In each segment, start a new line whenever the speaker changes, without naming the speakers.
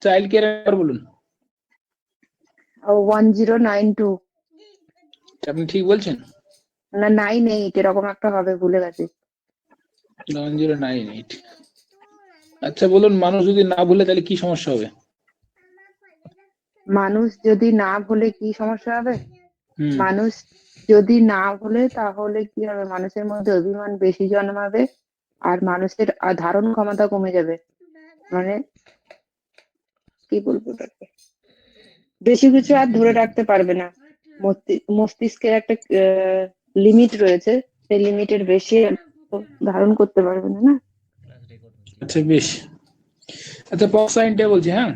Child care বলুন।
1092।
আপনি ঠিক বলছেন?
না 98 এরকম একটা হবে, ভুলে গেছি।
1098। আচ্ছা বলুন, মানুষ যদি না ভুলে তাহলে কি সমস্যা হবে?
মানুষ যদি না ভুলে কি সমস্যা হবে?
হুম
মানুষ যদি না ভুলে তাহলে কি হবে? মানুষের মধ্যে অভিমান বেশি জন্মাবে, আর মানুষের ধারণ ক্ষমতা কমে যাবে। মানে কি বলবো ওটাকে, বেশি কিছু আর ধরে রাখতে পারবে না। মস্তিষ্কের একটা লিমিট রয়েছে, সেই লিমিটের বেশি আর ধারণ করতে পারবে না।
আচ্ছা বেশ। আচ্ছা পক্সো আইনটা বলছি, হ্যাঁ,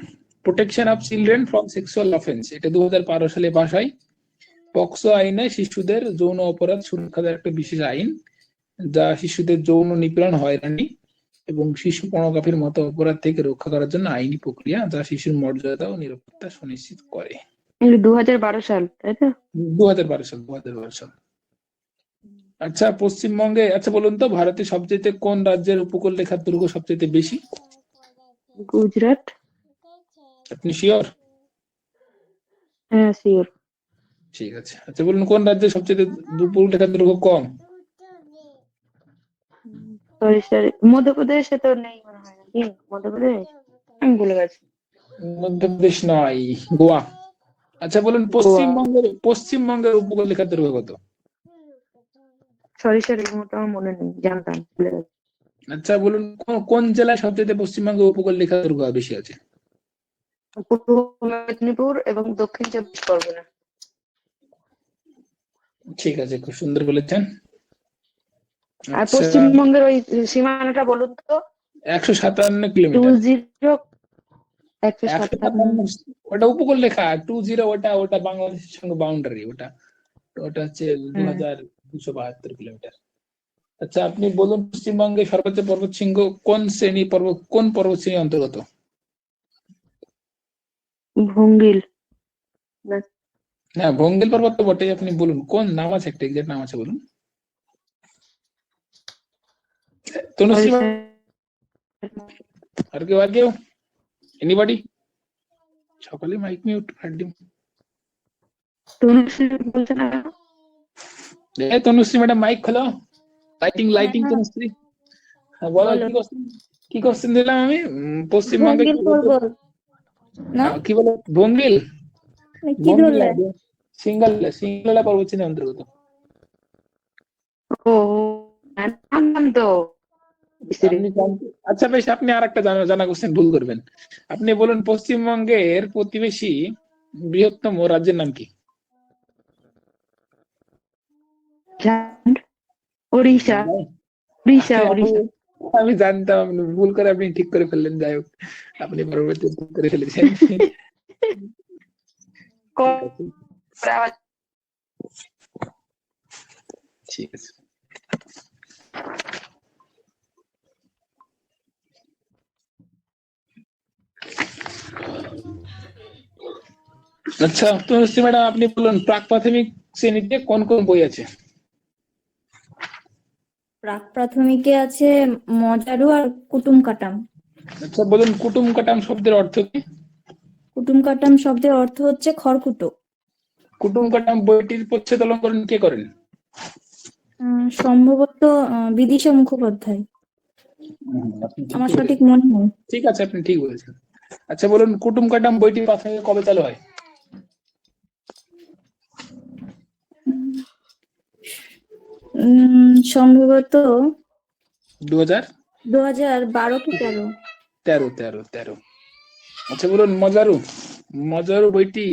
protection of children from sexual offence, এটা 2012 সালে পাস হয়। পক্সো আইনে শিশুদের যৌন অপরাধ সুরক্ষার একটা বিশেষ আইন, যা শিশুদের যৌন নিপীড়ন, হয়রানি এবং শিশু পর্নোগ্রাফির মতো অপরাধ থেকে রক্ষা করার জন্য আইনি প্রক্রিয়া, যা শিশুর মর্যাদা ও নিরাপত্তা সুনিশ্চিত করে।
2012 সাল, তাই তো?
2012 সাল। আচ্ছা পশ্চিমবঙ্গে, আচ্ছা বলুন তো, ভারতের সবচেয়ে কোন রাজ্যের উপকূল রেখার দৈর্ঘ্য সবচেয়ে বেশি?
গুজরাট।
আপনি শিওর?
হ্যাঁ শিওর।
ঠিক আছে। আচ্ছা বলুন, কোন রাজ্যের সবচেয়ে উপকূল রেখার দৈর্ঘ্য কম?
সরি সরি, মধ্যপ্রদেশে তো নেই মনে হয়, নাকি? মধ্যপ্রদেশ, আমি ভুলে গেছি।
মধ্যপ্রদেশ নয়, গোয়া। আচ্ছা বলুন,
গোয়া।
পশ্চিমবঙ্গের উপকূল রেখার দৈর্ঘ্য কত?
সরি সরি, আমার মনে নেই, জানতাম, ভুলে গেছি।
আচ্ছা বলুন, কোন জেলায় সবচেয়ে পশ্চিমবঙ্গের উপকূল রেখার দৈর্ঘ্য বেশি আছে?
পূর্ব মেদিনীপুর এবং দক্ষিণ চব্বিশ পরগনা।
ঠিক আছে, খুব সুন্দর বলেছেন।
আর
আচ্ছা,
পশ্চিমবঙ্গের ওই সীমানাটা বলুন তো।
157
টু
কিলোমিটার।
জিরো
157,
157।
ওটা উপকূল রেখা। 20, ওটা ওটা বাংলাদেশের সঙ্গে বাউন্ডারি, ওটা ওটা হচ্ছে
হ্যাঁ,
2272 কিলোমিটার। আচ্ছা আপনি বলুন, পশ্চিমবঙ্গের সর্বোচ্চ পর্বত শৃঙ্গ কোন পর্বত শ্রেণীর অন্তর্গত?
ভঙ্গিল না।
হ্যাঁ, ভঙ্গিল পর্বত তো বটেই। আপনি বলুন কোন নাম আছে, একটা এক্সাক্ট নাম আছে বলুন।
Sorry
Tanushree
sir.
আর কেউ এনিবডি? সকলে মাইক মিউট আর দিন।
তনুশ্রী বলছে না?
তনুশ্রী ম্যাডাম মাইক খোলো। লাইটিং
হ্যাঁ
লাইটিং
হ্যাঁ,
তনুশ্রী। হ্যাঁ বলো,
বলো।
কি কোশ্চেন দিলাম আমি? পশ্চিমবঙ্গে
ভঙ্গিল পর্বত না,
কি বলে? ভঙ্গিল?
কি
ভঙ্গিল না,
ধরলে?
সিঙ্গলা পর্বত শ্রেণীর অন্তর্গত।
ও, জানতাম তো।
আপনি আচ্ছা বেশ, আপনি আর একটা জানা কোশ্চেন ভুল করবেন। আপনি বলুন, পশ্চিমবঙ্গের প্রতিবেশী বৃহত্তম রাজ্যের নাম কি?
উড়িষ্যা। উড়িষ্যা উড়িষ্যা।
আমি জানতাম আপনি ভুল করে আপনি ঠিক করে ফেললেন। যাই হোক, আপনি পরবর্তী ভুল করে ফেলেছেন। ঠিক আছে, ঠিক আছে। আচ্ছা তনুশ্রী ম্যাডাম, আপনি বলুন, প্রাক প্রাথমিক শ্রেণীতে কোন কোন বই আছে?
প্রাক প্রাথমিকে আছে মজারু আর কুটুম কাটাম।
আচ্ছা বলুন, কুটুম কাটাম শব্দের অর্থ কি?
কুটুম কাটাম শব্দের অর্থ হচ্ছে খড়কুটো।
কুটুম কাটাম বইটির প্রচ্ছদ অলঙ্করণ কে করেন?
সম্ভবত বিদিশা মুখোপাধ্যায়,
আপনি ঠিক
আমার
বলেছেন।
সঠিক মনে নেই।
ঠিক আছে, আপনি ঠিক বলেছেন। আচ্ছা বলুন, কুটুম কাটাম বইটি প্রাথমিক কবে চালু হয়?
সম্ভবত
2012
কি 13।
13। আচ্ছা বলুন, মজারু বইটি,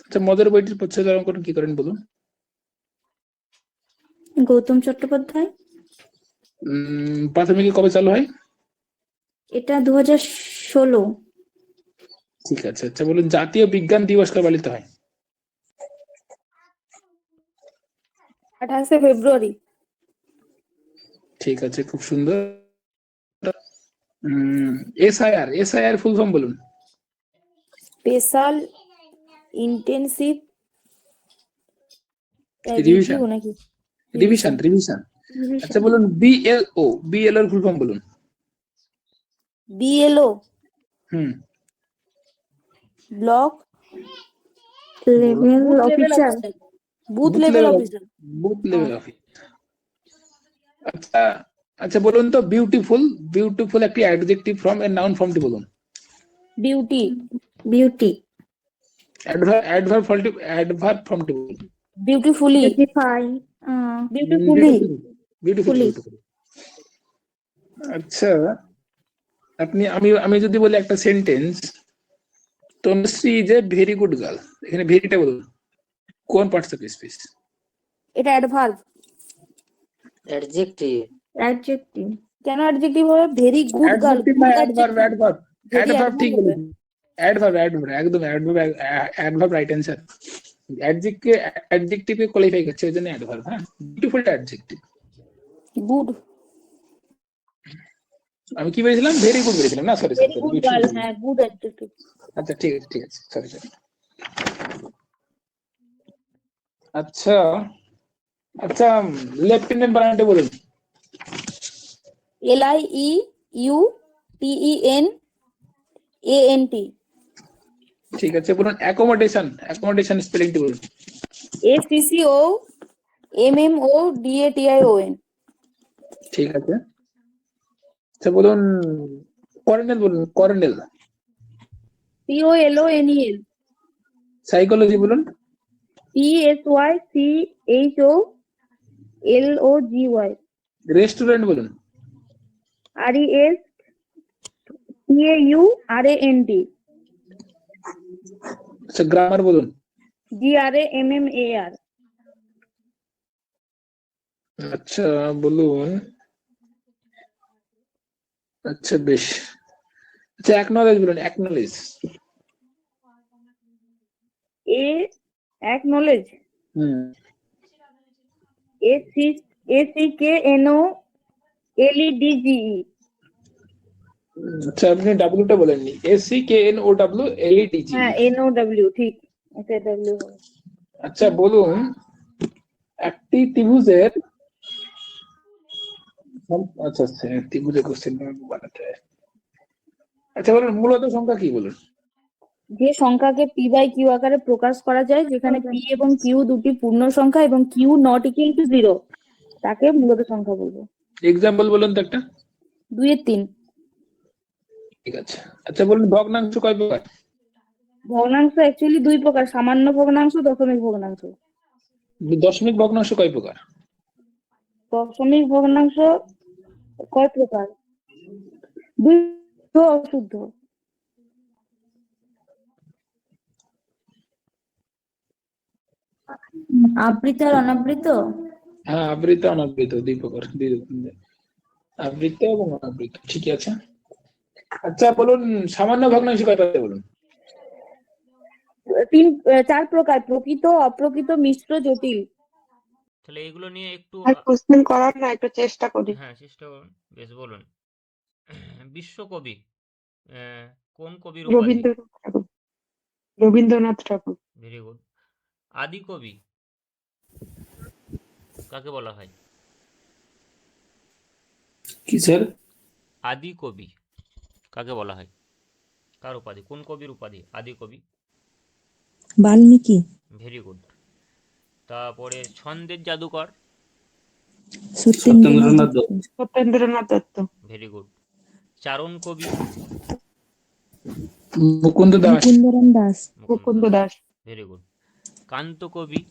আচ্ছা মজারু বইটির প্রচ্ছদ অলঙ্করণ কি করেন বলুন?
গৌতম চট্টোপাধ্যায়।
প্রাথমিকে কবে চালু হয়?
এটা 2016।
ঠিক আছে। আচ্ছা বলুন, জাতীয় বিজ্ঞান দিবস কবে পালিত হয়?
28শে ফেব্রুয়ারি।
ঠিক আছে, খুব সুন্দর। এসআইআর ফুল ফর্ম বলুন।
Special intensive
revision.
রিভিউ নাকি?
রিভিশন। আচ্ছা বলুন, বিএলও এর ফুল ফর্ম বলুন।
BLO
hmm
block
level officer.
Booth
booth
level
level
officer.
Booth level office. আচ্ছা আচ্ছা বলুন তো বিউটিফুল, বিউটিফুল একটি অ্যাডজেক্টিভ ফর্ম এর নাউন ফর্মটি বলুন।
Beauty
beauty.
অ্যাডভার্ব ফর্মটি বলুন।
Beautifully
beautify.
Beautifully
beautifully. আচ্ছা আমি যদি বলি একটা sentence, Tanushree is a very good girl, এখানে ভেরিটা বলুন কোন পার্টিসিপেল স্পিচ?
এটা অ্যাডভার্ব।
অ্যাডজেক্টিভ।
অ্যাডজেক্টিভ।
কেন অ্যাডজেক্টিভ হবে? ভেরি গুড গার্ল,
অ্যাডজেক্টিভ না অ্যাডভার্ব?
ভেরি
অ্যাডভার্ব ঠিক
হবে।
বলেছেন। অ্যাডভার্ব একদম অ্যাডভার্ব রাইট অ্যান্সার। অ্যাডজেক্টিভে কোয়ালিফাই করছে ওই জন্য অ্যাডভার্ব। হ্যাঁ বিউটিফুলটা অ্যাডজেক্টিভ।
গুড,
আমি কি বলেছিলাম? ভেরি গুড বলেছিলাম না? সরি
ভেরি গুড গার্ল, হ্যাঁ গুড অ্যাডজেক্টিভ।
আচ্ছা ঠিক আছে সরি। আচ্ছা আচ্ছা লেফটেন্যান্ট বানানটা বলুন।
LIEUTENANT।
ঠিক আছে বলুন অ্যাকোমোডেশন স্পেলিংটি বলুন।
ACCOMMODATION।
ঠিক আছে। আচ্ছা বলুন কর্নেল বলুন। কর্নেল।
COLONEL।
সাইকোলজি বলুন।
PSYCHOLOGY।
রেস্টুরেন্ট বলুন।
RESTAURANT।
আচ্ছা গ্রামার বলুন।
GRAMMAR।
আচ্ছা বলুন। আচ্ছা বেশ। আচ্ছা অ্যাকনলেজ বলুন। অ্যাকনলেজ।
Acknowledge।
হুম
ACKNOLEDGE।
আচ্ছা আপনি ডাব্লিউটা বলেননি। SCKNOWLEDG।
হ্যাঁ NOW, ঠিক। এটা W হবে।
আচ্ছা বলুন একটি ত্রিভুজের আচ্ছা ত্রিভুজের কোশ্চেন বানাতে হয়। আচ্ছা বলুন মূলত সংখ্যা কি বলুন?
যে সংখ্যাকে P বাই Q আকারে প্রকাশ করা যায়, যেখানে P এবং Q দুটি পূর্ণ সংখ্যা এবং Q নট ইকুয়াল টু 0, তাকে মূলত সংখ্যা বলবো।
এক্সাম্পল বলুন তো একটা।
2 এর 3।
ঠিক আছে। আচ্ছা বলুন ভগ্নাংশ কয় প্রকার?
ভগ্নাংশ অ্যাকচুয়ালি 2 প্রকার, সামান্য ভগ্নাংশ, দশমিক ভগ্নাংশ।
দশমিক ভগ্নাংশ কয় প্রকার?
দশমিক ভগ্নাংশ কয় প্রকার? 2 অশুদ্ধ।
আবৃত আর অনাবৃত।
হ্যাঁ আবৃত অনাবৃত 2 প্রকার। আবৃত এবং অনাবৃত। ঠিক আছে। আচ্ছা বলুন সামান্য ভগ্নাংশ কয় প্রকার বলুন?
4 প্রকার: প্রকৃত, অপ্রকৃত, মিশ্র, জটিল।
তাহলে এগুলো নিয়ে একটু
কোশ্চেন করার না, একটু চেষ্টা করি।
হ্যাঁ চেষ্টা করুন। বেশ বলুন। বিশ্বকবি কোন কবির উপাধি?
রবীন্দ্রনাথ ঠাকুর।
Very good. আদি কবি কাকে বলা হয়?
কি স্যার?
আদি কবি কাকে বলা হয়? কার উপাধি? কোন কবির উপাধি আদি কবি?
বাল্মীকি।
Very good. তারপরে ছন্দের জাদুকর?
সত্যেন্দ্রনাথ দত্ত।
সত্যেন্দ্রনাথ দত্ত।
Very good. চারণ কবি?
মুকুন্দ দাস।
মুকুন্দরাম দাস।
মুকুন্দ দাস।
Very good. কান্ত কবি?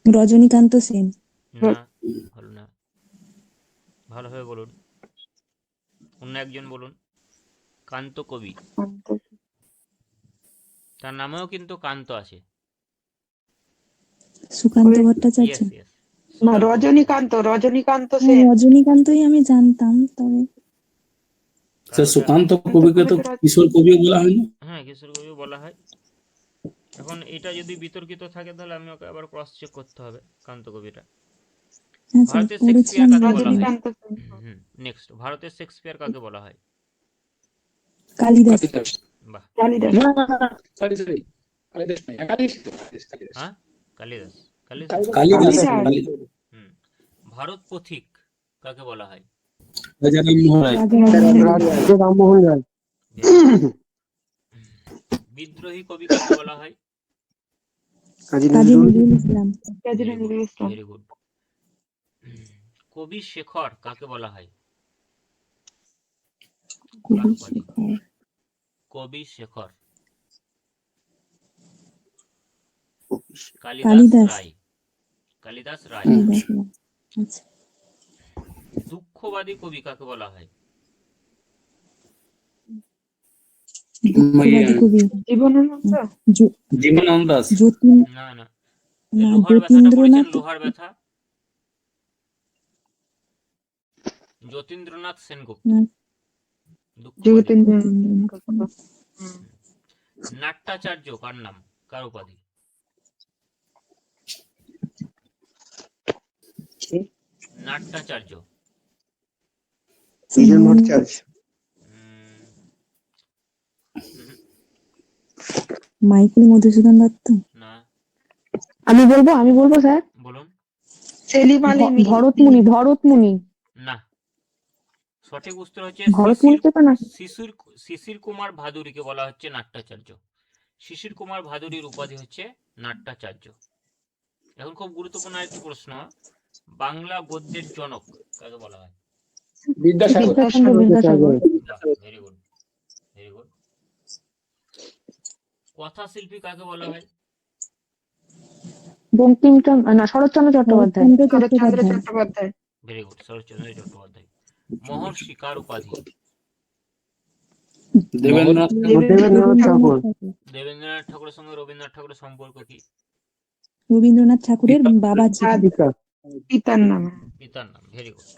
রজনীকান্ত সেন।
না, হলো না। ভালোভাবে বলুন। অন্য একজন বলুন। কান্ত কবি, তার নামেও কিন্তু কান্ত আছে।
সুকান্ত ভট্টাচার্য।
Yes yes.
না, রজনীকান্ত
হ্যাঁ, রজনীকান্তই আমি জানতাম, তবে
সুকান্ত কবিকে তো কিশোর কবিও বলা হয় না?
হ্যাঁ কিশোর কবিও বলা হয়। এখন এটা যদি বিতর্কিত থাকে তাহলে আমি ওকে আবার ক্রস চেক করতে হবে কান্ত কবিটা।
হ্যাঁ স্যার
ভারতের শেক্সপিয়ার
পড়েছিলাম।
কাকে বলা হয়?
রজনীকান্ত।
নেক্সট, ভারতের শেক্সপিয়ার কাকে বলা হয়?
কালিদাস।
বাহ।
কালিদাস।
সরি কালিদাস নয়, কালিদাস।
হ্যাঁ কালিদাস।
কালিদাস।
ভারত পথিক কাকে বলা হয়?
রাজা রামমোহন রায়।
রাজা রামমোহন রায়।
বিদ্রোহী কবি কাকে বলা হয়?
কাজী নজরুল ইসলাম।
কাজী নজরুল ইসলাম।
Very good. কবি শেখর কাকে বলা হয়? কার উপাধি? কবি শেখর। কালিদাস
কালিদাস।
রায়। কালিদাস রায়।
কালিদাস রায়। আচ্ছা।
দুঃখবাদী কবি কাকে বলা হয়?
দুঃখবাদী কবি
জীবনানন্দ।
জীবনানন্দ দাস।
যতীন
না না,
না
লোহার ব্যথাটা পড়েছেন,
যতীন্দ্রনাথ
লোহার ব্যথা। যতীন্দ্রনাথ সেনগুপ্ত।
না,
দুঃখবাদী কবি।
যতীন্দ্রনাথ।
নাট্যাচার্য কার নাম, কার উপাধি? নাট্যাচার্য।
মাইকেল মধুসূদন দত্ত।
না।
আমি বলবো স্যার।
বলুন।
সেলিম আলী মীর। ভরতমুনি।
না, সঠিক উত্তর হচ্ছে
ভরতমুনি তো না।
শিশির কুমার ভাদুরীকে বলা হচ্ছে নাট্যাচার্য। শিশির কুমার ভাদুরীর উপাধি হচ্ছে নাট্যাচার্য। এখন খুব গুরুত্বপূর্ণ একটি প্রশ্ন, বাংলা গদ্যের জনক কাকে বলা হয়?
Vidyasagar.
Vidyasagar.
Very good, very good. কথা শিল্পী কাকে বলা হয়?
বঙ্কিমচন্দ্র না, শরৎচন্দ্র চট্টোপাধ্যায়।
শরৎচন্দ্র
চট্টোপাধ্যায়।
Very good, Saratchandra Chattopadhyay. মহর্ষি কার উপাধি?
দেবেন্দ্রনাথ
ঠাকুর।
দেবেন্দ্রনাথ ঠাকুরের সঙ্গে রবীন্দ্রনাথ ঠাকুরের সম্পর্ক কি?
রবীন্দ্রনাথ ঠাকুরের বাবাজি।
পিতার নাম।
পিতার নাম। Very good.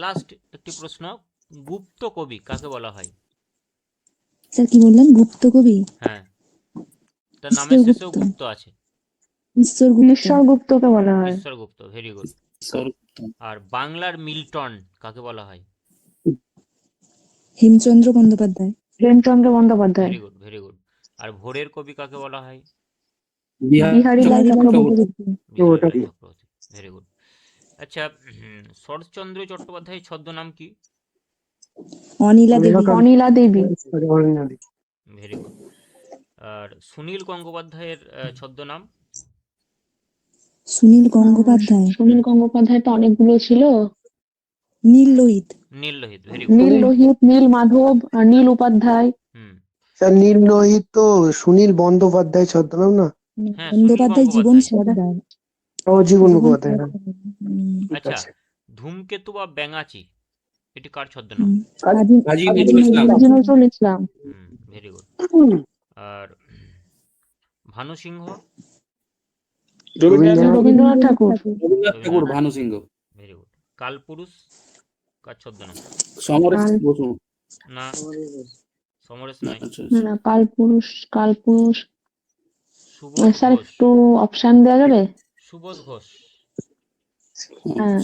লাস্ট একটি প্রশ্ন, গুপ্ত কবি কাকে বলা হয়?
স্যার কি বললেন? গুপ্ত কবি?
হ্যাঁ, তার নামের শেষেও গুপ্ত আছে।
ঈশ্বর
গুপ্তকে বলা হয়।
ঈশ্বর গুপ্ত। Very good. আর বাংলার মিল্টন কাকে বলা হয়?
Hemchandra Bandyopadhyay.
Very good, very good. আর ভোরের কবি কাকে বলা হয়?
বিহারীলাল চক্রবর্তী।
বিহারীলাল চক্রবর্তী। Very good. আচ্ছা, শরৎচন্দ্র চট্টোপাধ্যায়ের ছদ্মনাম কি?
অনিলা দেবী।
Very good. আর সুনীল গঙ্গোপাধ্যায়ের ছদ্মনাম?
সুনীল গঙ্গোপাধ্যায়।
সুনীল গঙ্গোপাধ্যায় তো অনেকগুলো ছিল।
নীল লোহিত।
নীল লোহিত। Very good.
নীল লোহিত, নীল মাধব, আর নীল উপাধ্যায়।
স্যার নীল লোহিত তো সুনীল বন্দ্যোপাধ্যায় ছদ্মনাম না?
হ্যাঁ, সুনীল
বন্দ্যোপাধ্যায় জীবন
গঙ্গোপাধ্যায়।
সর্দার।
ও জীবন মুখোপাধ্যায়।
আচ্ছা, ধূমকেতু বা ব্যাঙাচি এটি কার ছদ্মনাম?
কাজী নজরুল ইসলাম।
নজরুল ইসলাম।
Very good. আর ভানু সিংহ?
রবীন্দ্রনাথ ঠাকুর।
রবীন্দ্রনাথ ঠাকুর, ভানু সিংহ।
Very good. কালপুরুষ কার ছদ্মনাম?
সমরেশ বসু।
না, সমরেশ নাই।
আচ্ছা, আচ্ছা।
না, কালপুরুষ।
সুবোধ
স্যার
ঘোষ।
একটু অপশন দেওয়া যাবে?
সুবোধ ঘোষ।
হ্যাঁ।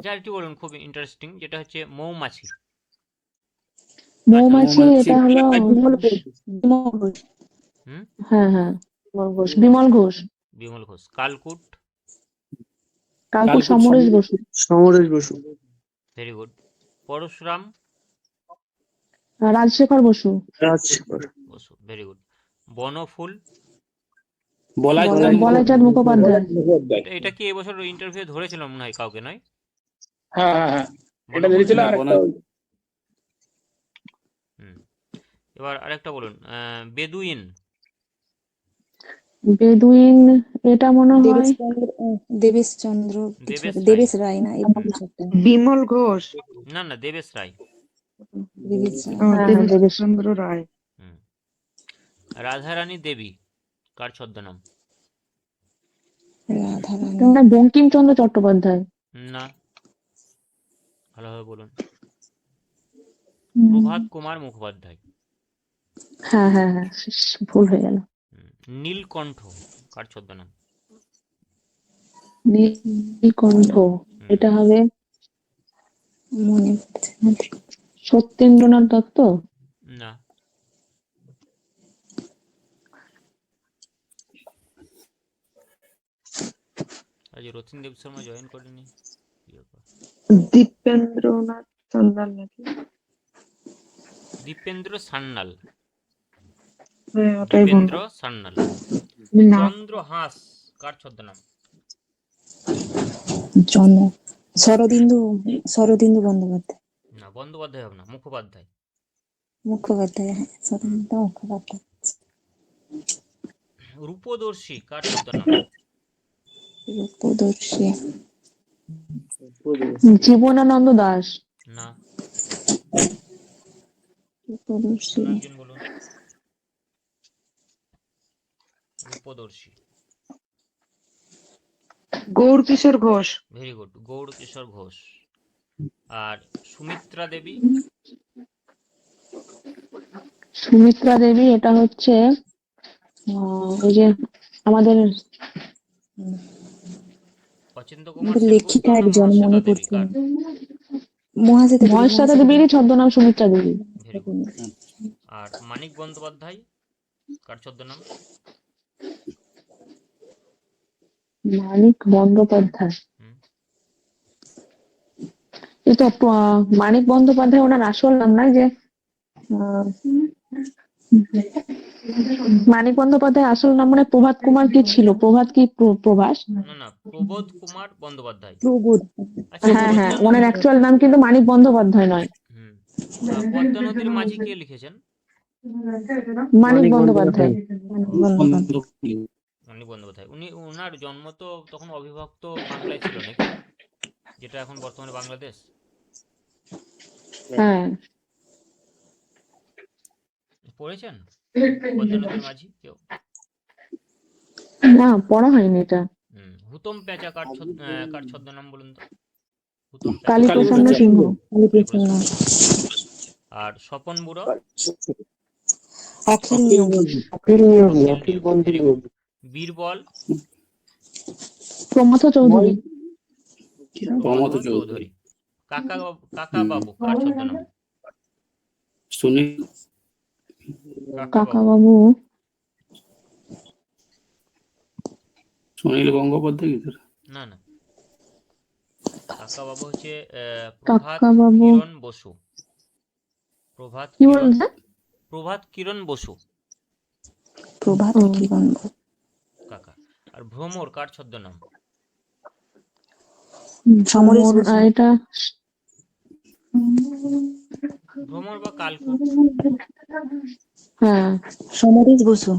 যার একটু বলুন, খুব ইন্টারেস্টিং, যেটা হচ্ছে মৌমাছি।
মৌমাছি, এটা হলো বিমল ঘোষ। হ্যাঁ, Bimal Ghosh.
Bimal Ghosh. Kalkut?
Kalkut Samaresh Basu.
Very good. Parashuram?
Rajshekhar Basu.
Basu. Very good. Banaphul?
Balaichand Mukhopadhyay.
এটা কি এবছর ইন্টারভিউ ধরেছিল মনে হয় কাউকে, নয়?
হ্যাঁ হ্যাঁ হ্যাঁ, এটা ধরেছিল। আরেকটা
এবার আরেকটা বলুন, বেদুইন?
এটা মনে হয়
দেবেশ রায় না,
বিমল ঘোষ।
না না, দেবেশ রায়।
দেবেশ চন্দ্র রায়।
রাধারানী দেবী কার ছদ্মনাম?
বঙ্কিমচন্দ্র চট্টোপাধ্যায়।
না, ভালোভাবে বলুন। প্রভাত কুমার মুখোপাধ্যায়।
হ্যাঁ, ভুল হয়ে গেল।
নীলকণ্ঠ কার ছদ্মনাম?
নীলকণ্ঠ, এটা হবে সত্যেন্দ্রনাথ দত্ত।
না। আজ রতিন দেব শর্মা জয়েন করেনি।
দীপেন্দ্রনাথ সান্যাল নাকি?
দীপেন্দ্র সান্যাল।
হ্যাঁ, ওটাই
দীপেন্দ্র
বলবো।
সান্যাল।
না,
চন্দ্রহাস কার ছদ্মনাম?
জন শরদিন্দু শরদিন্দু বন্দ্যোপাধ্যায়
না, বন্দ্যোপাধ্যায় হবে না, মুখোপাধ্যায়।
মুখোপাধ্যায়, হ্যাঁ শরদিন্দু মুখোপাধ্যায়।
রূপদর্শী কার ছদ্মনাম?
রূপদর্শী
জীবনানন্দ দাস।
না,
রূপদর্শী
অন্য একজন বলুন। রূপদর্শী,
গৌরকিশোর ঘোষ।
Very good, Gourkishore Ghosh. আর সুমিত্রা দেবী?
সুমিত্রা দেবী এটা হচ্ছে ওই যে আমাদের
অচিন্ত্য কুমার
আমাদের
সেনগুপ্ত
লেখিকা
না
একজন,
মহাশ্বেতা
মনে
দেবী
পড়ছে
কার?
না। মহাশ্বেতা দেবী,
মহেশ্বেতা দেবীরই ছদ্মনাম সুমিত্রা দেবী।
Very good. আর মানিক বন্দ্যোপাধ্যায় কার ছদ্মনাম?
মানিক বন্দ্যোপাধ্যায়,
হুম,
এই তো মানিক বন্দ্যোপাধ্যায় ওনার আসল নাম নয় যে আহ, মানিক বন্দ্যোপাধ্যায় আসল নাম মানে প্রভাত কুমার কি ছিল, প্রভাত কি প্রভাস?
না না, প্রবোধ কুমার বন্দ্যোপাধ্যায়।
প্রবোধ।
আচ্ছা,
হ্যাঁ হ্যাঁ,
পদ্মা
ওনার অ্যাকচুয়াল নাম কিন্তু মানিক বন্দ্যোপাধ্যায় নয়,
হুম, পদ্মা নদীর মাঝি কে লিখেছেন?
মানিক বন্দ্যোপাধ্যায়।
বন্দ্যোপাধ্যায়।
মানিক বন্দ্যোপাধ্যায়। ওনার জন্ম তো তখন অবিভক্ত বাংলায় ছিল নাকি, যেটা এখন বর্তমানে বাংলাদেশ।
হ্যাঁ,
পড়েছেন পদ্মা নদীর মাঝি কেউ?
না পড়া হয়নি এটা।
হুতম প্যাঁচা কার ছদ্মনাম বলুন তো? হুতম প্যাঁচা।
কালীপ্রসন্ন সিংহ।
কালীপ্রসন্ন।
আর স্বপন বুড়ো?
অখিল নিয়োগী।
অখিল নিয়োগী,
অখিল
অখিল
নিয়োগী,
বন্ধু
ভেরি গুড।
নিয়োগী।
বীরবল?
প্রমথ চৌধুরী।
প্রমথ
চৌধুরী।
চৌধুরী।
কাকা বাবু কার ছদ্মনাম?
সুনীল।
কাকা বাবু
সুনীল গঙ্গোপাধ্যায় কি তোর?
না না, কাকা বাবু হচ্ছে প্রভাত
কাকা বাবু
কিরণ বসু। প্রভাত
কি
কিরণ,
বলছে?
প্রভাত কিরণ বসু
প্রভাত কিরণ
কাকা। আর ভ্রমর কার ছদ্মনাম?
সমরেশ বসু।
এটা
ভ্রমর বা কালকুট?
হ্যাঁ,
সমরেশ বসু।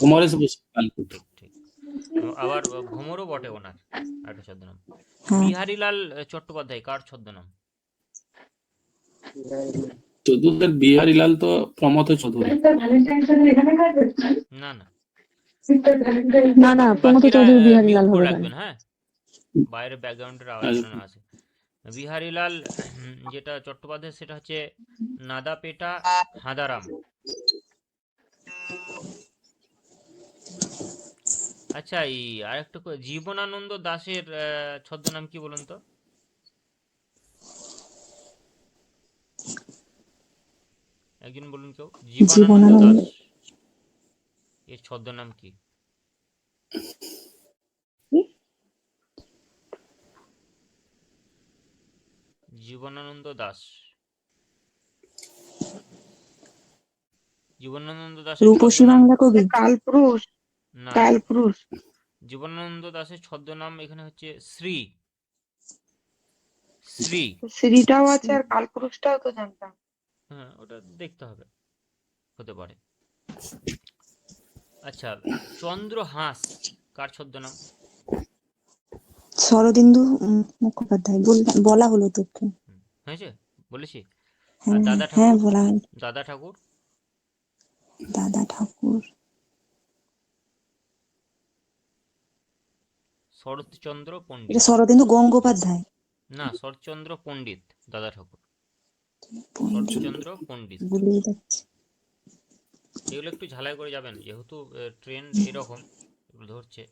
কুমারেশ বসু, কালকুট।
ঠিক ঠিক। আবার ভ্রমরও বটে ওনার একটা ছদ্মনাম।
হ্যাঁ।
বিহারীলাল চট্টোপাধ্যায় কার ছদ্মনাম?
চৌধুরীর বিহারীলাল তো প্রমথ চৌধুরী।
না না,
না না, প্রমথ
বাকিরা
চৌধুরী বিহারী
মিউট
লাল
করে
হবে।
রাখবেন, হ্যাঁ, বাইরে ব্যাকগ্রাউন্ডের আওয়াজ যেন না আসে। বিহারীলাল যেটা চট্টোপাধ্যায় সেটা হচ্ছে নাদাপেটা হাঁদারাম। আচ্ছা, এই আরেকটা জীবনানন্দ দাশের ছদ্মনাম কি বলুন তো? একজন বলুন কেউ। জীবনানন্দ
জীবনানন্দ।
দাশ এর ছদ্মনাম কি? জীবনানন্দ দাশ। জীবনানন্দ দাশের
রূপসী
ছদ্মনাম?
বাংলা কবি।
কালপুরুষ।
না,
কালপুরুষ।
জীবনানন্দ দাশের ছদ্মনাম এখানে হচ্ছে শ্রী। শ্রী।
শ্রীটাও আছে আর কালপুরুষটাও তো জানতাম।
হ্যাঁ, ওটা দেখতে হবে, হতে পারে। আচ্ছা, চন্দ্রহাস কার ছদ্মনাম?
শরদিন্দু মুখোপাধ্যায়। বলা হলো তোকে।
হয়েছে, বলেছি। আর
হ্যাঁ
দাদা
হ্যাঁ,
ঠাকুর?
বলা হলো।
দাদা ঠাকুর?
দাদা ঠাকুর।
শরৎচন্দ্র
এটা
পণ্ডিত।
শরদিন্দু গঙ্গোপাধ্যায়।
না, শরৎচন্দ্র পণ্ডিত দাদা ঠাকুর।
পণ্ডিত।
শরৎচন্দ্র পণ্ডিত।
ভুলিয়ে যাচ্ছে।
এগুলো একটু ঝালাই করে যাবেন, যেহেতু ট্রেন্ড এরকম এগুলো ধরছে,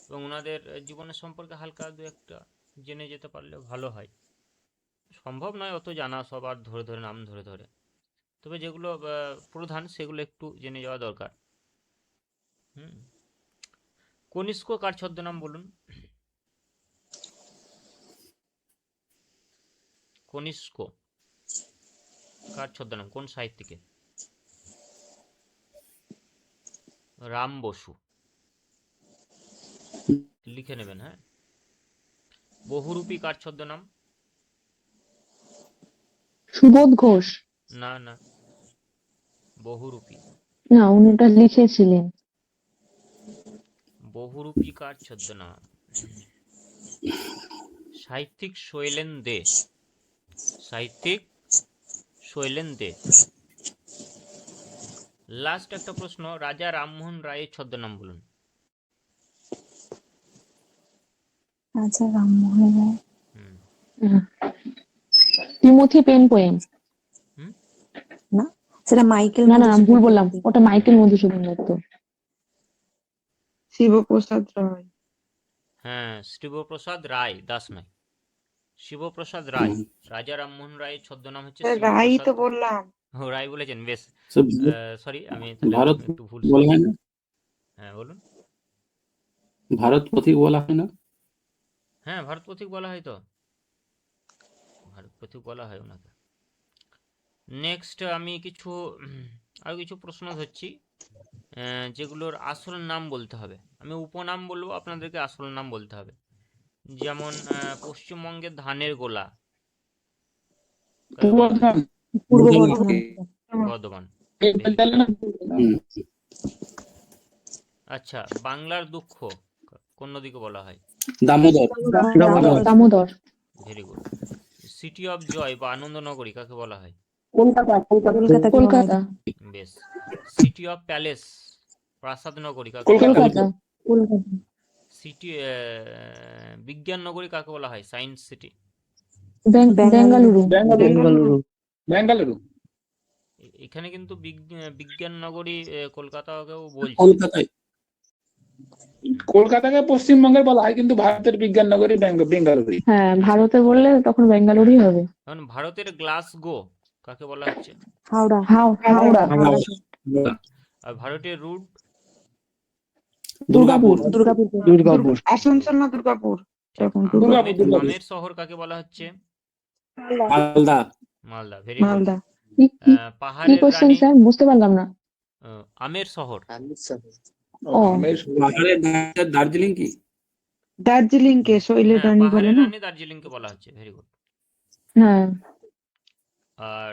এবং ওনাদের জীবনের সম্পর্কে হালকা দু একটা জেনে যেতে পারলে ভালো হয়। সম্ভব নয় অত জানা সবার ধরে ধরে নাম ধরে ধরে, তবে যেগুলো প্রধান সেগুলো একটু জেনে যাওয়া দরকার। কনিষ্ক কার ছদ্মনাম বলুন? কনিষ্ক কার ছদ্মনাম, কোন সাহিত্যিকের? রাম বসু, লিখে নেবেন। হ্যাঁ। বহুরূপী কার ছদ্মনাম?
সুবোধ ঘোষ।
না না, বহুরূপী।
না, উনি ওটা লিখেছিলেন।
বহুরূপী কার ছদ্মনাম? সাহিত্যিক শৈলেন দে। সাহিত্যিক শৈলেন দে। লাস্ট একটা প্রশ্ন, রাজা রামমোহন রায়ের ছদ্মনাম বলুন।
আচ্ছা, রামমোহন রায়।
হুম।
Timothy Penpoem.
হুম?
না, সেটা মাইকেল
না না, ভুল
মধুসূদন
বললাম,
দত্ত।
ওটা মাইকেল মধুসূদন দত্ত। শিবপ্রসাদ রায়।
হ্যাঁ, শিবপ্রসাদ রায়, দাস নয়। শিবপ্রসাদ রায়। রাজা রামমোহন রায়ের ছদ্মনাম হচ্ছে
রাই
শিবপ্রসাদ।
তো বললাম।
ও, রায় বলেছেন, বেশ।
সে
সরি, আমি তাহলে
ভারত
একটু ভুল
বলা হয়
শুনেছি।
না,
হ্যাঁ বলুন।
ভারত পথিক বলা হয় না?
হ্যাঁ, ভারত পথিক বলা হয় তো, ভারত পথিক বলা হয় ওনাকে। নেক্সট আমি কিছু আরো কিছু প্রশ্ন ধরছি, যেগুলোর আসল নাম বলতে হবে। আমি উপনাম বলবো, আপনাদেরকে আসল নাম বলতে হবে। যেমন পশ্চিমবঙ্গের ধানের গোলা কাকে বলা হয়?
পূর্ব
বর্ধমান।
বর্ধমান।
বর্ধমান। Very good.
হুম।
আচ্ছা, বাংলার দুঃখ কোন নদীকে বলা হয়?
Damodar.
Damodar.
Very good. City of joy বা আনন্দনগরী কাকে বলা হয়?
কলকাতাকে বলা হয়
কলকাতা।
বেশ। সিটি অফ প্যালেস, প্রাসাদ নগরী কাকে বলা
কলকাতা।
হয়?
কলকাতা।
কলকাতা।
সিটি বিজ্ঞান নগরী কাকে বলা হয়? Science city.
বেঙ্গালুরু।
বেঙ্গালুরু।
বেঙ্গালুরু।
এখানে কিন্তু বিজ্ঞান নগরী কলকাতাকেও বলছে।
কলকাতায়।
কলকাতাকে পশ্চিমবঙ্গের বলা হয়, কিন্তু ভারতের বিজ্ঞান নগরী বেঙ্গালুরু।
হ্যাঁ, ভারতে বললে তখন বেঙ্গালুরুই হবে।
এখন ভারতের গ্লাসগো কাকে বলা হচ্ছে?
হাওড়া।
হাওড়া।
আর ভারতের রুট?
দুর্গাপুর।
দুর্গাপুর।
আসানসোল না দুর্গাপুর?
দুর্গাপুর।
আমের শহর কাকে বলা হচ্ছে?
মালদা।
মালদা। Very good.
মালদা। কি
পাহাড়ের
কোশ্চেন
রানী?
স্যার, বুঝতে পারলাম না।
আমের শহর।
ও,
পাহাড়ের দার্জিলিং কি?
দার্জিলিং কে শৈলের
হ্যাঁ,
রানী বলে
পাহাড়ের
না?
রানী দার্জিলিংকে বলা হচ্ছে। Very good.
হ্যাঁ।
আর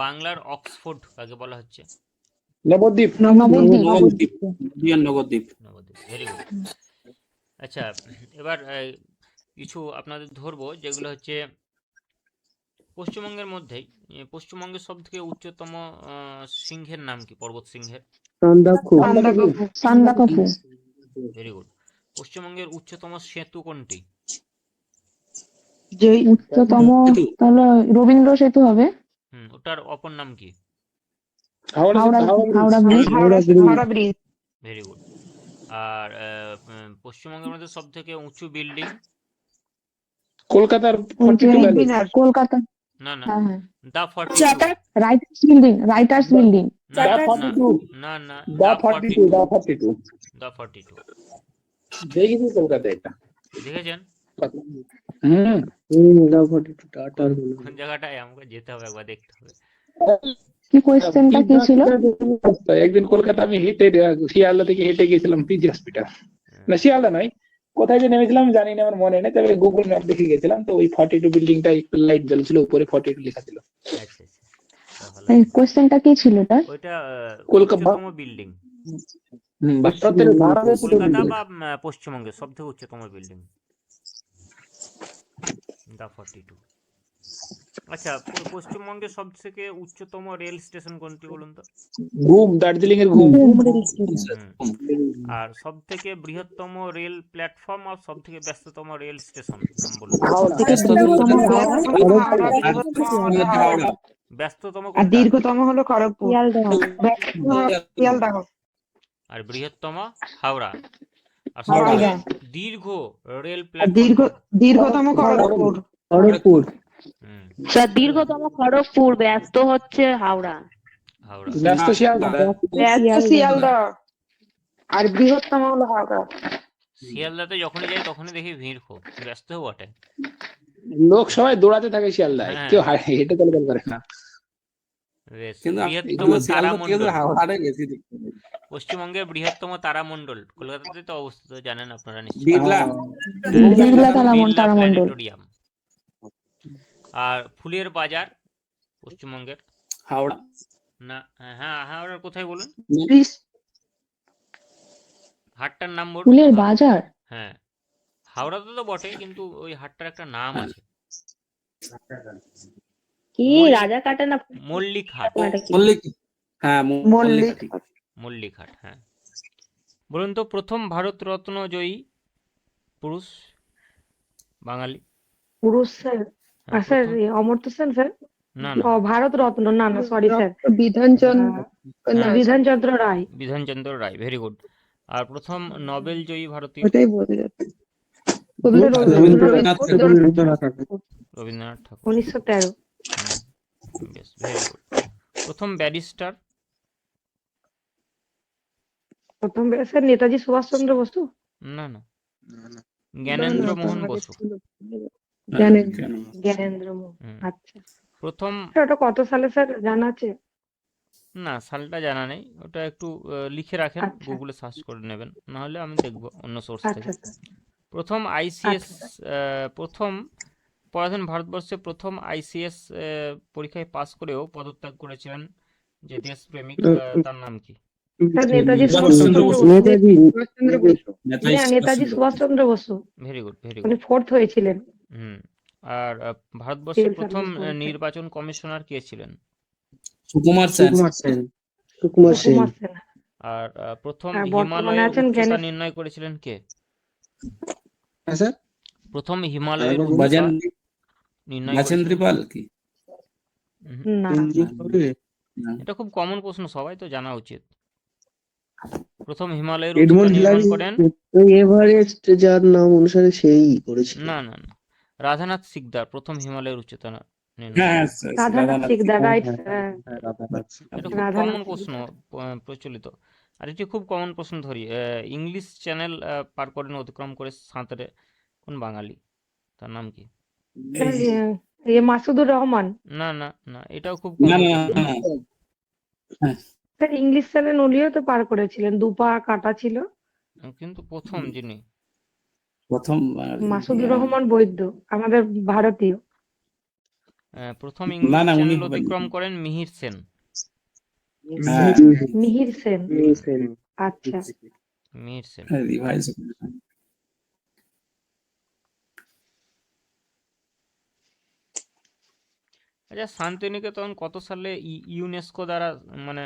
বাংলার অক্সফোর্ড কাকে বলা হচ্ছে?
নবদ্বীপ।
নবদ্বীপ।
নবদ্বীপ। নবদ্বীপ।
নবদ্বীপ। Very good. আচ্ছা, এবার কিছু আপনাদের ধরবো, যেগুলো হচ্ছে পশ্চিমবঙ্গের মধ্যেই। পশ্চিমবঙ্গের সব থেকে উচ্চতম সিংহের নাম কি? পর্বত সিংহের?
সান্দাকফু।
Very good. পশ্চিমবঙ্গের উচ্চতম সেতু কোনটি?
উচ্চতম তাহলে রবীন্দ্র সেতু হবে।
ওটার অপর নাম কি?
হাওড়া ব্রিজ।
Very good. আর পশ্চিমবঙ্গের মধ্যে সব থেকে উঁচু বিল্ডিং?
কলকাতার 42 ভ্যালি।
কলকাতা।
না না,
হ্যাঁ।
দা 42।
Writers building.
না
দা
না
42।
না না,
দা
দা
42।
42।
দা 42
দা 42
দেখেছি কলকাতায় এটা।
দেখেছেন?
হুম।
কোন জায়গাটায়? আমাকে যেতে হবে, একবার দেখতে হবে।
কি কোশ্চেনটা কি ছিল?
একদিন কলকাতা আমি হেঁটে শিয়ালদা থেকে হেঁটে গেছিলাম পিজি হসপিটাল। না, শিয়ালদা নয়, কোথায় যে নেমেছিলাম জানি না, আমার মনে নেই, তবে গুগল ম্যাপ দেখে গেছিলাম। তো ওই 42 বিল্ডিংটা একটু লাইট জ্বলছিল, উপরে 42 লেখা ছিল।
আচ্ছা আচ্ছা, তা ভালো।
কোশ্চেনটা কি ছিল এটা?
ওইটা
কলকাতা।
উচ্চতম বিল্ডিং কলকাতা বা পশ্চিমবঙ্গের সব থেকে উচ্চতম বিল্ডিং দা 42। আচ্ছা, পশ্চিমবঙ্গের সব থেকে উচ্চতম রেল স্টেশন কোনটি বলুন তো?
ঘুম, দার্জিলিং এর ঘুম।
আর সব থেকে বৃহত্তম রেল প্ল্যাটফর্ম আর সব থেকে ব্যস্ততম রেল স্টেশন নাম বলুন। ব্যস্ততম
আর
কোনটা?
দীর্ঘতম হলো খড়গপুর। শিয়ালদাহ।
আর বৃহত্তম হাওড়া। আর সব থেকে দীর্ঘ রেল প্ল্যাটফর্ম?
দীর্ঘতম খড়গপুর।
স্যার, দীর্ঘতম খড়গপুর, ব্যস্ত হচ্ছে হাওড়া।
হাওড়া।
ব্যস্ত শিয়ালদা।
শিয়ালদাহ। আর বৃহত্তম হলো হাওড়া।
শিয়ালদাতে যখনই যাই তখনই দেখি ভিড়, খুব ব্যস্ত বটে।
লোক সবাই দৌড়াতে থাকে শিয়ালদায়,
হ্যাঁ।
কেউ হেঁটে চলাচল করে না।
বেশ।
কিন্তু
বৃহত্তম
এগুলো শিয়ালদা থেকে
তারামণ্ডল,
হাওড়াটাই বেশি দেখতে পাই।
পশ্চিমবঙ্গের বৃহত্তম তারামণ্ডল কলকাতাতে তো অবস্থিত, জানেন আপনারা নিশ্চয়ই।
বিড়লা
বিড়লা
বিড়লা
তারামণ্ডল।
প্ল্যানেটোরিয়াম। আর ফুলের বাজার পশ্চিমবঙ্গের,
হাওড়া
না হ্যাঁ হ্যাঁ, ওরা কোথায় বলুন, হাটটার নাম বলুন।
ফুলের বাজার।
হ্যাঁ, হাওড়াতে তো বটে, কিন্তু ওই হাটটার একটা নাম আছে,
কি
মল্লিক-
রাজা কাটা না
মল্লিক হাট।
এটা কি?
মল্লিক, হ্যাঁ
মল্লিক
মল্লিক।
মল্লিক হাট, হ্যাঁ। বলুন তো প্রথম ভারত রত্ন জয়ী পুরুষ বাঙালি।
পুরুষ স্যার,
হ্যাঁ,
স্যার
প্রথম-
অমর্ত্য সেন স্যার,
না না,
ও ভারত রত্ন, না না সরি স্যার,
বিধানচন্দ্র না,
হ্যাঁ,
বিধানচন্দ্র রায়।
বিধানচন্দ্র রায়, ভেরি গুড। আর প্রথম নোবেল জয়ী ভারতীয়
ওটাই বলে যাচ্ছে।
রবীন্দ্রনাথ
রবীন্দ্রনাথ ঠাকুর।
1913।
বেশ, ভেরি গুড। প্রথম ব্যারিস্টার,
প্রথম স্যার নেতাজি সুভাষচন্দ্র বসু।
না না, জ্ঞানেন্দ্র মোহন বসু।
জ্ঞানেন্দ্র মোহন।
হুম।
আচ্ছা
প্রথম,
স্যার, ওটা কত সালে স্যার জানা আছে?
না সালটা জানা নেই, ওটা একটু লিখে রাখেন,
আচ্ছা।
গুগলে সার্চ করে নেবেন, নাহলে আমি দেখবো অন্য সোর্স থেকে।
আচ্ছা স্যার।
প্রথম আইসিএস, প্রথম পরাধীন ভারতবর্ষে প্রথম আইসিএস পরীক্ষায় পাস করেও পদত্যাগ করেছিলেন যে দেশপ্রেমিক, তার নাম কি?
স্যার নেতাজি
সুভাষচন্দ্র
সুভাষচন্দ্র
বসু।
বসু।
সুভাষচন্দ্র বসু।
হ্যাঁ, Netaji Subhas Chandra Basu,
very good, very
উনি
গুড।
4th হয়েছিলেন।
হুম। আর ভারতবর্ষের
সিভিল
প্রথম
সার্ভিস পরীক্ষায়।
নির্বাচন কমিশনার কে ছিলেন?
সুকুমার সেন।
সুকুমার সেন।
সুকুমার সেন।
আর প্রথম
হ্যাঁ, বর্তমানে
হিমালয়ের
আছেন
উচ্চতা
জ্ঞানেশ।
নির্ণয় করেছিলেন কে?
হ্যাঁ স্যার,
প্রথম হিমালয়ের উচ্চতা
বাজেন
নির্ণয়
বাজেন্দ্রী
করেছিলেন?
পাল কি?
না
না।
এটা খুব কমন প্রশ্ন, সবাই তো জানা উচিত। প্রথম হিমালয়ের
এডমন্ড
উচ্চতা নির্মাণ
হিলারি
করেন?
ওই এভারেস্ট যার নাম অনুসারে সেই করেছিল।
না না না, রাধানাথ সিকদার প্রথম হিমালয়ের উচ্চতা নির্ণয়
হ্যাঁ
করেন।
Radhanath Sikdar, right sir.
এটা খুব
রাধানাথ
কমন
সিকদার।
প্রশ্ন, প্রচলিত। আর এটি খুব কমন প্রশ্ন ধরি, ইংলিশ চ্যানেল পার করেন অতিক্রম করে সাঁতারে কোন বাঙালি, তার নাম কি?
স্যার, মাসুদুর রহমান।
না না না, এটাও খুব
না
কমন
না
প্রশ্ন।
না,
স্যার ইংলিশ চ্যানেল উনিও তো পার করেছিলেন, 2 পা কাটা ছিল।
কিন্তু প্রথম যিনি,
প্রথম
মাসুদুর রহমান বৈদ্য, আমাদের ভারতীয়।
প্রথম
না
ইংলিশ
না উনি
চ্যানেল
হবেন।
অতিক্রম করেন মিহির সেন।
হ্যাঁ
মিহির সেন। আচ্ছা
মিহির সেন।
রিভাইজ।
আচ্ছা, শান্তিনিকেতন কত সালে ইউনেস্কো দ্বারা মানে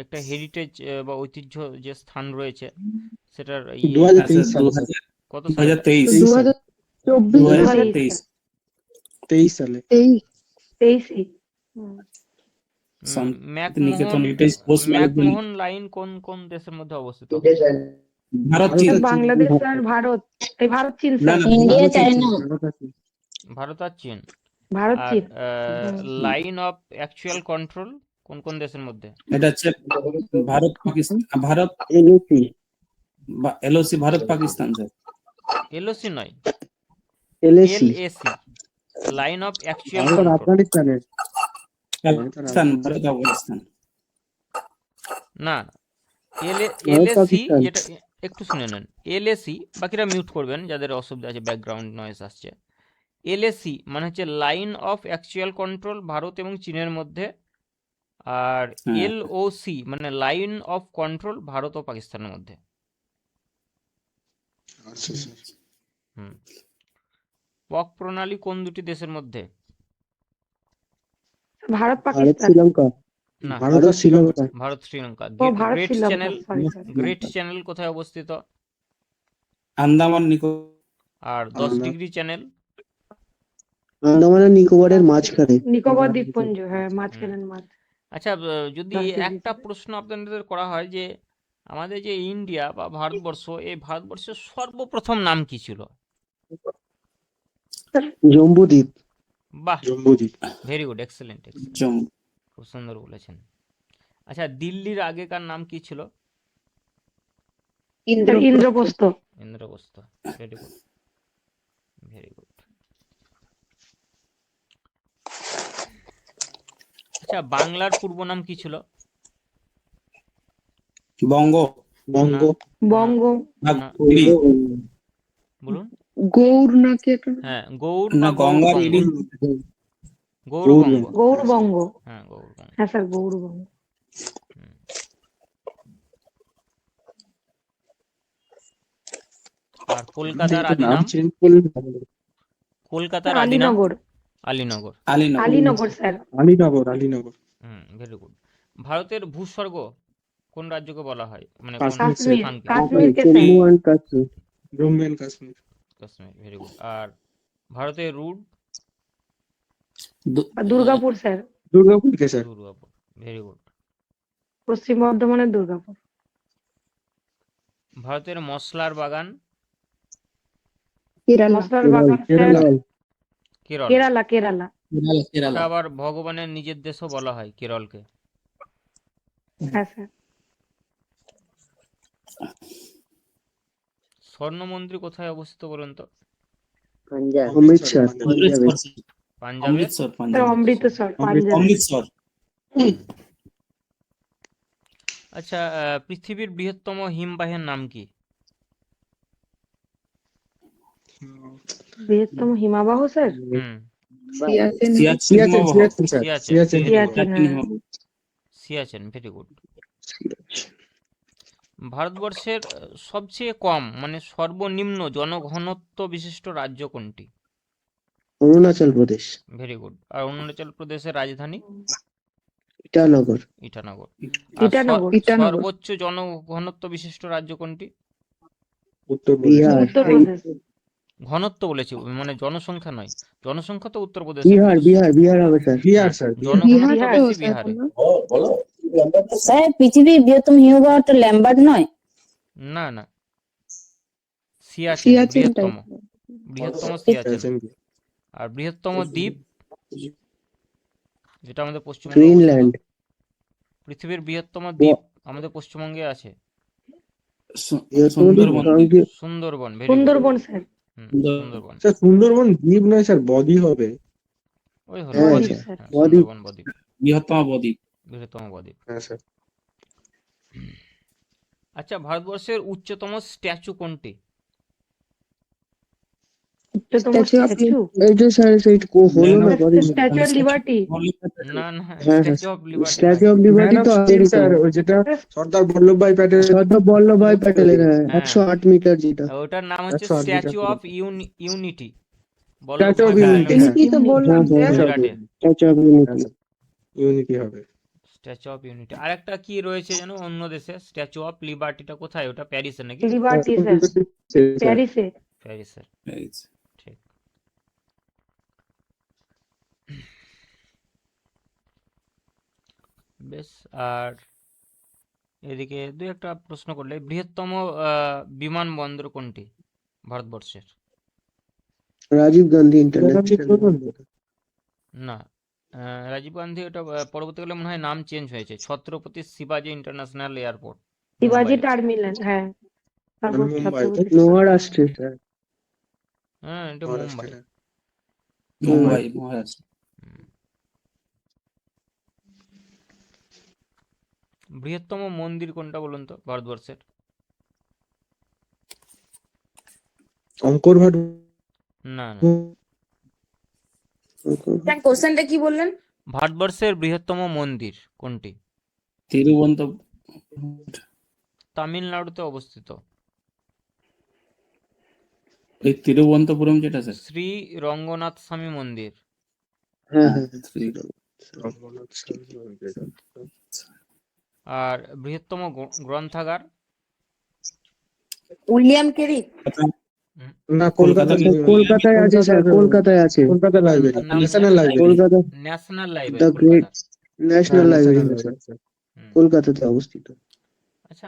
একটা হেরিটেজ বা ঐতিহ্য যে স্থান রয়েছে সেটার
2023 সালে।
কত সালে?
2023
2024
23 সালে।
23
Santiniketan heritage post
McMahon line কোন কোন দেশের মধ্যে অবস্থিত?
ভারত চীন।
বাংলাদেশ আর ভারত, এই ভারত চীন
না
স্যার।
না
ইন্ডিয়া চায়না।
ভারত আর চীন।
ভারত
আর
চীন।
লাইন অফ অ্যাকচুয়াল কন্ট্রোল কোন কোন দেশের মধ্যে?
এটা হচ্ছে Bharat Pakistan, Bharat
LOC
LOC Bharat Pakistan sir.
LOC নয়,
LAC
LAC, line of actual
Bharat
control.
আফগানিস্তানের।
পাকিস্তান ভারত আফগানিস্তান।
না,
ভারত
এলএসি
পাকিস্তান।
যেটা, একটু শুনে নেন, এলএসি, বাকিরা মিউট করবেন যাদের অসুবিধা আছে, ব্যাকগ্রাউন্ড নয়েজ আসছে। এলএসি মানে হচ্ছে line of actual control Bharat এবং চীনের মধ্যে, আর
হ্যাঁ।
এলওসি মানে লাইন অফ কন্ট্রোল ভারত ও পাকিস্তানের মধ্যে। হুম। পক প্রণালী কোন দুটি দেশের মধ্যে?
ভারত
ভারত
পাকিস্তান।
শ্রীলঙ্কা।
না,
ভারত আর শ্রীলঙ্কা।
ভারত শ্রীলঙ্কা।
ও Bharat
great
Sri Lanka,
channel,
sorry sir.
Great channel কোথায় অবস্থিত?
আন্দামান নিকোবর।
আর 10° চ্যানেল?
আন্দামান আর নিকোবরের মাঝখানে।
নিকোবর দ্বীপপুঞ্জ, হ্যাঁ মাঝখানের মাঝ।
আচ্ছা, যদি
10°
একটা প্রশ্ন আপনাদের করা হয় যে আমাদের যে ইন্ডিয়া বা ভারতবর্ষ, এই ভারতবর্ষের সর্বপ্রথম নাম কি ছিল?
জম্বুদ্বীপ।
বাহ,
Jambudwip.
Very good, excellent,
Jammu.
খুব সুন্দর বলেছেন। আচ্ছা, দিল্লির আগেকার নাম কি ছিল?
Indraprastha.
Indraprastha, very good, very good. আচ্ছা, বাংলার পূর্ব নাম কি ছিল?
বঙ্গ।
বঙ্গ
বঙ্গ,
না, বলুন।
গৌর নাকি একটা
হ্যাঁ, গৌড়
না,
বা
গঙ্গার
গৌড়বঙ্গ।
এদিক
গৌড়বঙ্গ।
গৌড়বঙ্গ।
হ্যাঁ, গৌড়বঙ্গ।
হ্যাঁ স্যার, গৌড়বঙ্গ।
আর কলকাতার আদি
নাম
নাম?
চেঞ্জ করলে ভালো হতো।
কলকাতার আদি নাম?
Alinagar.
Alinagar.
Alinagar.
Alinagar sir.
Alinagar
very good. ভারতের ভূস্বর্গ কোন রাজ্যকে বলা হয়, মানে কোন
কাশ্মীর,
স্থানকে?
কাশ্মীরকে sir.
Jammu and Kashmir. Jammu and Kashmir.
Kashmir, very good. আর ভারতের রুট?
আর দুর্গাপুর স্যার,
দুর্গাপুরকে স্যার।
Durgapur, very good.
পশ্চিম বর্ধমানের দুর্গাপুর।
ভারতের মশলার বাগান?
কেরালা।
মশলার বাগান স্যার,
কেরল।
কেরালা, কেরালা।
ওটা আবার ভগবানের নিজের দেশও বলা হয় কেরলকে।
হ্যাঁ স্যার।
স্বর্ণ মন্দির কোথায় অবস্থিত বলুন তো?
অমৃতসর।
পাঞ্জাবের?
অমৃতসর,
স্যার
পাঞ্জাব।
অমৃতসর, পাঞ্জাব।
অমৃতসর।
আচ্ছা, পৃথিবীর বৃহত্তম হিমবাহের নাম কি?
বৃহত্তম হিমাবাহ স্যার,
হুম,
সিয়াচেন।
সিয়াচেন হিমবাহ।
Siachen, very good.
সিয়াচেন। হ্যাঁ।
Siachen, very good. ভারতবর্ষের সবচেয়ে কম মানে সর্বনিম্ন জনঘনত্ব বিশিষ্ট রাজ্য কোনটি?
অরুণাচল প্রদেশ।
Very good. আর অরুণাচল প্রদেশের রাজধানী?
ইটানগর।
ইটানগর। আর
ইটানগর।
সর্বোচ্চ জনঘনত্ব বিশিষ্ট রাজ্য কোনটি?
বিহার।
উত্তরপ্রদেশ।
ঘনত্ব বলেছি, মানে জনসংখ্যা নয়। জনসংখ্যা তো উত্তরপ্রদেশে
বিহার
বেশি।
বিহার বিহার হবে স্যার।
বিহার স্যার,
জনঘনত্ব
বিহার
তো
বেশি
স্যার
বিহারে।
বললো।
স্যার পৃথিবীর বৃহত্তম হিমবাহটা ল্যাম্বার্ট নয়?
না না, সিয়াচেন
সিয়াচেনটাই।
বৃহত্তম সিয়াচেন। আর বৃহত্তম দ্বীপ যেটা আমাদের পশ্চিমবঙ্গে
গ্রিনল্যান্ড।
অবস্থিত? পৃথিবীর বৃহত্তম দ্বীপ আমাদের পশ্চিমবঙ্গে আছে।
Sundarban.
Sundarban, very good.
Sundarban sir.
Sundarban.
Sir Sundarban দ্বীপ নয় স্যার, বদ্বীপ হবে।
ওই হলো
হ্যাঁ,
বদ্বীপ।
স্যার।
হ্যাঁ,
বদ্বীপ।
সুন্দরবন বদ্বীপ,
বৃহত্তম বদ্বীপ।
বৃহত্তম বদ্বীপ।
হ্যাঁ স্যার।
আচ্ছা, ভারতবর্ষের উচ্চতম স্ট্যাচু কোনটি?
উচ্চতম
Statue of
স্ট্যাচু,
এই যে স্যার সেইটা হলো না কদিন।
Statue of liberty.
না না,
হ্যাঁ
statue of liberty
statue of
man
liberty
of
তো
স্টিল
আমেরিকা।
স্যার, ওই যেটা সর্দার বল্লভভাই প্যাটেল।
সর্দার বল্লভভাই প্যাটেলের, হ্যাঁ,
হ্যাঁ।
108 মিটার যেটা।
ওটার নাম হচ্ছে
108 metre.
Statue of unity.
Statue of
Vallabhbhai
Unity,
Patel,
unity তো বললাম
হ্যাঁ,
স্যার।
গুজরাটে।
Statue of unity.
ইউনিটি হবে।
Statue of unity. আর একটা কি রয়েছে যেন অন্য দেশে, স্ট্যাচু অফ লিবার্টিটা কোথায়? ওটা প্যারিসে নাকি?
লিবার্টি স্যার, প্যারিসে।
প্যারিসে, ঠিক। বেশ। আর এদিকে দুই একটা প্রশ্ন করলে, বৃহত্তম বিমানবন্দর কোনটি ভারতবর্ষের?
রাজীব গান্ধী ইন্টারন্যাশনাল।
না, রাজীব গান্ধী, ওটা পরবর্তীকালে মনে হয় নাম চেঞ্জ হয়েছে, ছত্রপতি শিবাজি ইন্টারন্যাশনাল এয়ারপোর্ট,
শিবাজি
মুম্বাই।
টার্মিনাল। হ্যাঁ, তারপর
মুম্বাই।
ছত্রপতি।
মহারাষ্ট্রে স্যার।
হ্যাঁ, এটা মুম্বাই।
মুম্বাই, মহারাষ্ট্র।
বৃহত্তম মন্দির কোনটা বলুন তো ভারতবর্ষের?
শঙ্কর ভাট।
না না,
কোশ্চেনটা কি বললেন?
ভারতবর্ষের বৃহত্তম মন্দির কোনটি?
তিরুবনন্তপুরম।
তামিলনাড়ুতে অবস্থিত।
এই তিরুবনন্তপুরম যেটা স্যার।
শ্রী রঙ্গনাথ স্বামী মন্দির।
হ্যাঁ
আর বৃহত্তম গ্রন্থাগার?
William Carey.
না, কলকাতা।
কলকাতায় আছে স্যার, কলকাতায় আছে।
কলকাতা লাইব্রেরি,
নাম
national library.
Kolkata
national
the
library,
great
Kolkata.
National library
national library.
কলকাতাতে অবস্থিত।
আচ্ছা,